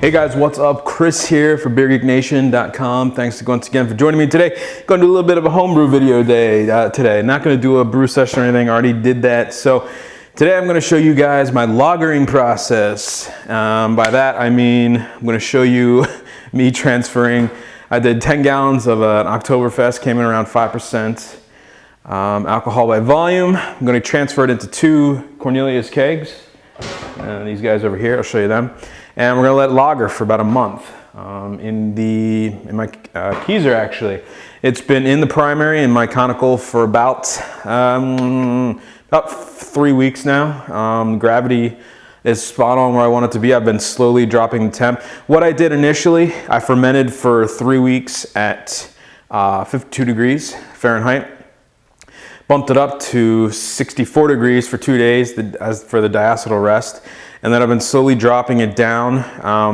Hey guys, what's up? Chris here for BeerGeekNation.com. Thanks once again for joining me today. Going to do a little bit of a homebrew video day today. Not going to do a brew session or anything. I already did that. So today I'm going to show you guys my lagering process. By that I mean I'm going to show you me transferring. I did 10 gallons of an Oktoberfest, came in around 5% alcohol by volume. I'm going to transfer it into 2 Cornelius kegs. These guys over here, I'll show you them. And we're gonna let it lager for about a month in my keezer. Actually, it's been in the primary in my conical for about 3 weeks now. Gravity is spot on where I want it to be. I've been slowly dropping the temp. What I did initially, I fermented for 3 weeks at 52 degrees Fahrenheit. Bumped it up to 64 degrees for 2 days as for the diacetyl rest. And then I've been slowly dropping it down.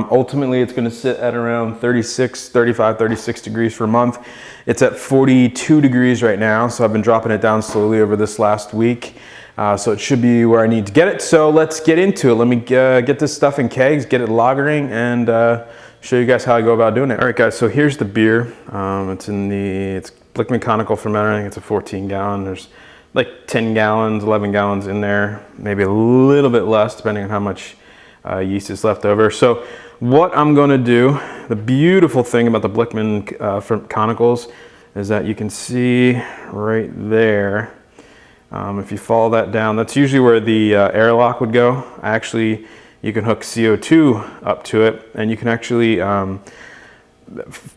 Ultimately, it's gonna sit at around 35, 36 degrees for a month. It's at 42 degrees right now, so I've been dropping it down slowly over this last week. So it should be where I need to get it. So let's get into it. Let me get this stuff in kegs, get it lagering, and show you guys how I go about doing it. All right, guys, so here's the beer. It's Blichmann Conical fermenter. I think it's a 14 gallon. There's like 10 gallons, 11 gallons in there, maybe a little bit less depending on how much yeast is left over. So what I'm gonna do, the beautiful thing about the Blichmann Conicals is that you can see right there, if you follow that down, that's usually where the airlock would go. You can hook CO2 up to it, and you can actually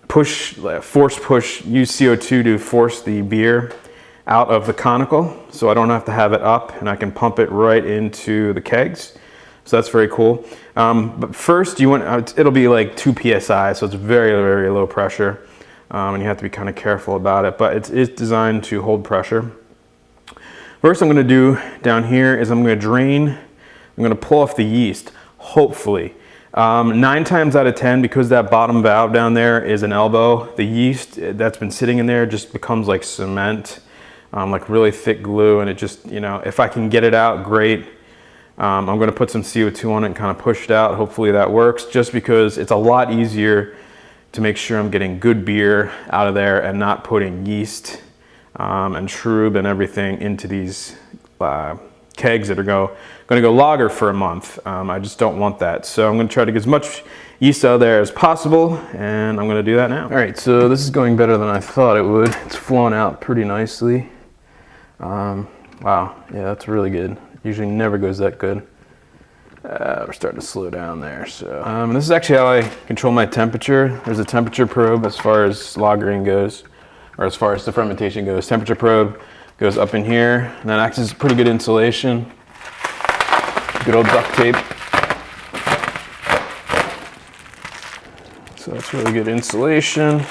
force push, use CO2 to force the beer out of the conical, so I don't have to have it up, and I can pump it right into the kegs. So that's very cool. But first, it'll be like 2 psi, so it's very, very low pressure, and you have to be kind of careful about it. But it's designed to hold pressure. First, I'm going to do down here is I'm going to drain. I'm going to pull off the yeast. Hopefully, 9 times out of 10, because that bottom valve down there is an elbow, the yeast that's been sitting in there just becomes like cement. Like really thick glue, and it just, if I can get it out, great. I'm going to put some CO2 on it and kind of push it out. Hopefully that works, just because it's a lot easier to make sure I'm getting good beer out of there and not putting yeast and shrub and everything into these kegs that are going to go lager for a month. I just don't want that. So I'm going to try to get as much yeast out of there as possible, and I'm going to do that now. All right, so this is going better than I thought it would. It's flowing out pretty nicely. Wow, yeah, that's really good. Usually never goes that good. We're starting to slow down there. So this is actually how I control my temperature. There's a temperature probe as far as lagering goes, or as far as the fermentation goes. Temperature probe goes up in here, and that acts as pretty good insulation. Good old duct tape. So that's really good insulation,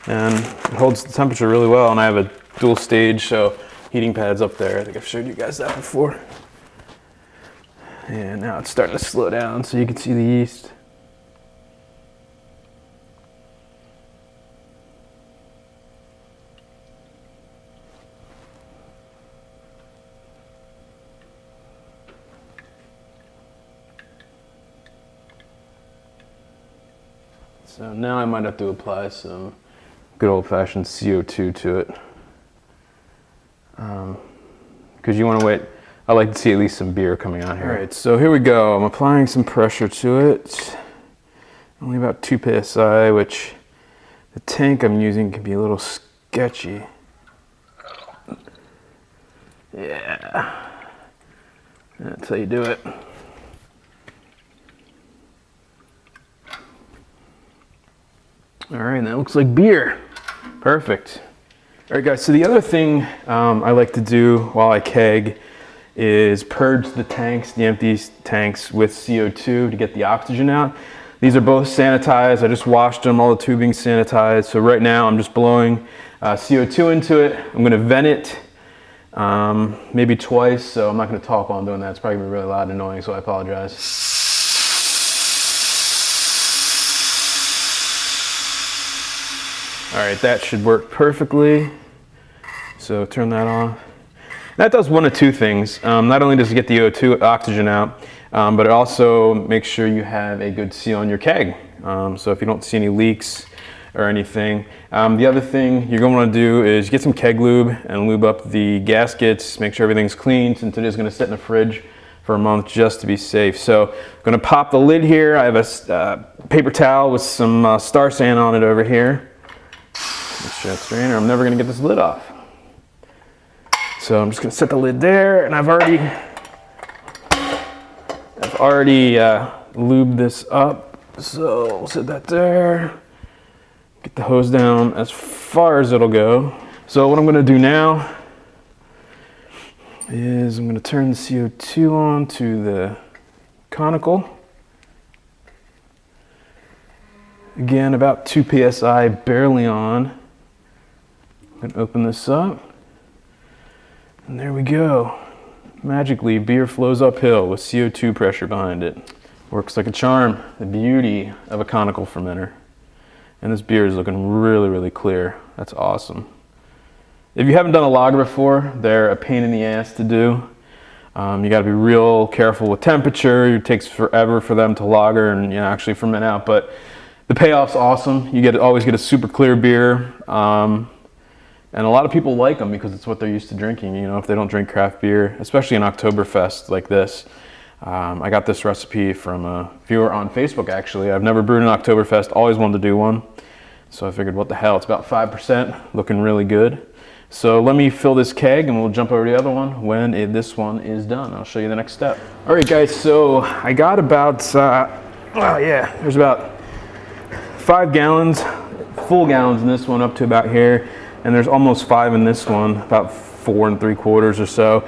and it holds the temperature really well. And I have a dual stage, so heating pads up there. I think I've showed you guys that before. And now it's starting to slow down so you can see the yeast. So now I might have to apply some good old-fashioned CO2 to it. Because you want to wait. I like to see at least some beer coming out here. All right, so here we go. I'm applying some pressure to it. Only about 2 psi, which the tank I'm using can be a little sketchy. Yeah, that's how you do it. All right, that looks like beer. Perfect. All right, guys, so the other thing I like to do while I keg is purge the tanks, the empty tanks, with CO2 to get the oxygen out. These are both sanitized. I just washed them, all the tubing sanitized. So right now I'm just blowing CO2 into it. I'm gonna vent it maybe twice, so I'm not gonna talk while I'm doing that. It's probably gonna be really loud and annoying, so I apologize. All right, that should work perfectly. So turn that off. That does one of two things. Not only does it get the O2 oxygen out, but it also makes sure you have a good seal on your keg. So if you don't see any leaks or anything. The other thing you're going to want to do is get some keg lube and lube up the gaskets, make sure everything's clean, since it is going to sit in the fridge for a month just to be safe. So I'm going to pop the lid here. I have a paper towel with some Star Sand on it over here. Make sure that's right, or I'm never going to get this lid off. So I'm just going to set the lid there, and I've already lubed this up. So we'll set that there. Get the hose down as far as it'll go. So what I'm going to do now is I'm going to turn the CO2 on to the conical. Again, about 2 psi, barely on. I'm going to open this up. And there we go. Magically, beer flows uphill with CO2 pressure behind it. Works like a charm. The beauty of a conical fermenter. And this beer is looking really, really clear. That's awesome. If you haven't done a lager before, they're a pain in the ass to do. You got to be real careful with temperature. It takes forever for them to lager and actually ferment out. But the payoff's awesome. You always get a super clear beer. And a lot of people like them because it's what they're used to drinking. If they don't drink craft beer, especially an Oktoberfest like this. I got this recipe from a viewer on Facebook, actually. I've never brewed an Oktoberfest, always wanted to do one. So I figured, what the hell, it's about 5%, looking really good. So let me fill this keg and we'll jump over to the other one when this one is done. I'll show you the next step. All right, guys, so I got about, there's about 5 gallons, full gallons in this one up to about here. And there's almost 5 in this one, about 4 3/4 or so.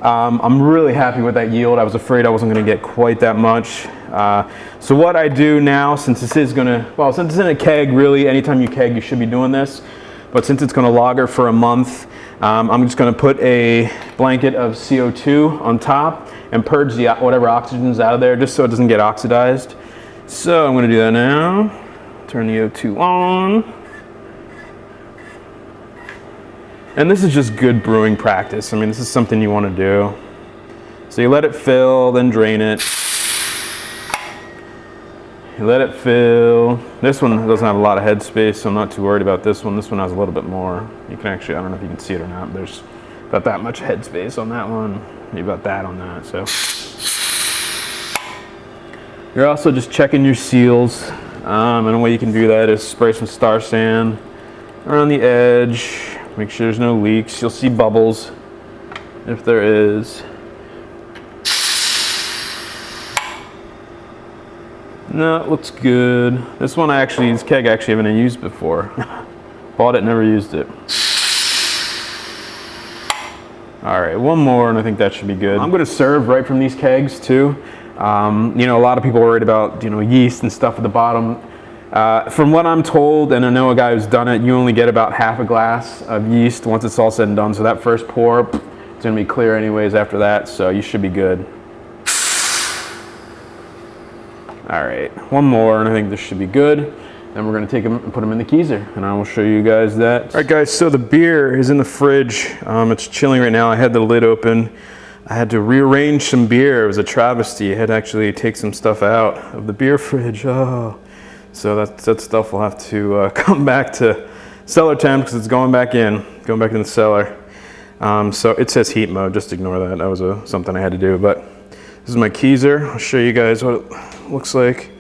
I'm really happy with that yield. I was afraid I wasn't going to get quite that much. So what I do now, since this is going to, since it's in a keg, really, anytime you keg, you should be doing this. But since it's going to lager for a month, I'm just going to put a blanket of CO2 on top and purge whatever oxygen's out of there, just so it doesn't get oxidized. So I'm going to do that now. Turn the O2 on. And this is just good brewing practice. I mean, this is something you want to do. So you let it fill, then drain it. You let it fill. This one doesn't have a lot of headspace, so I'm not too worried about this one. This one has a little bit more. You can actually, I don't know if you can see it or not, there's about that much headspace on that one. Maybe about that on that, so. You're also just checking your seals. And the way you can do that is spray some Star Sand around the edge. Make sure there's no leaks. You'll see bubbles if there is. No, it looks good. This keg I actually haven't used before. Bought it, never used it. All right, one more and I think that should be good. I'm gonna serve right from these kegs too. A lot of people are worried about, yeast and stuff at the bottom. From what I'm told, and I know a guy who's done it, you only get about half a glass of yeast once it's all said and done. So that first pour, it's gonna be clear anyways after that, so you should be good. All right, one more, and I think this should be good. Then we're gonna take them and put them in the keezer, and I will show you guys that. All right, guys, so the beer is in the fridge. It's chilling right now. I had the lid open. I had to rearrange some beer. It was a travesty. I had to actually take some stuff out of the beer fridge. Oh. So that stuff will have to come back to cellar temp because it's going back in the cellar. So it says heat mode, just ignore that. That was something I had to do. But this is my keezer. I'll show you guys what it looks like.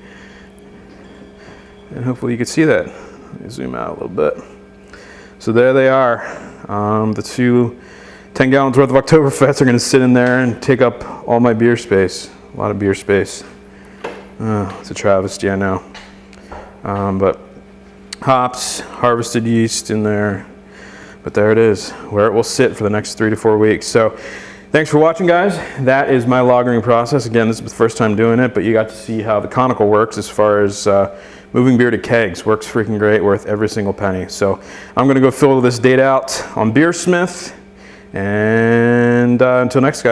And hopefully you can see that. Let me zoom out a little bit. So there they are. The 2 10 gallons worth of Oktoberfest are going to sit in there and take up all my beer space. A lot of beer space. It's a travesty, I know. But hops, harvested yeast in there. But there it is, where it will sit for the next 3 to 4 weeks. So thanks for watching, guys. That is my lagering process. Again, this is the first time doing it, but you got to see how the conical works as far as moving beer to kegs. Works freaking great, worth every single penny. So I'm going to go fill this date out on Beersmith. And until next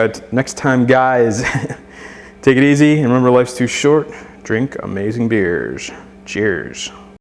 time, guys, take it easy. And remember, life's too short. Drink amazing beers. Cheers.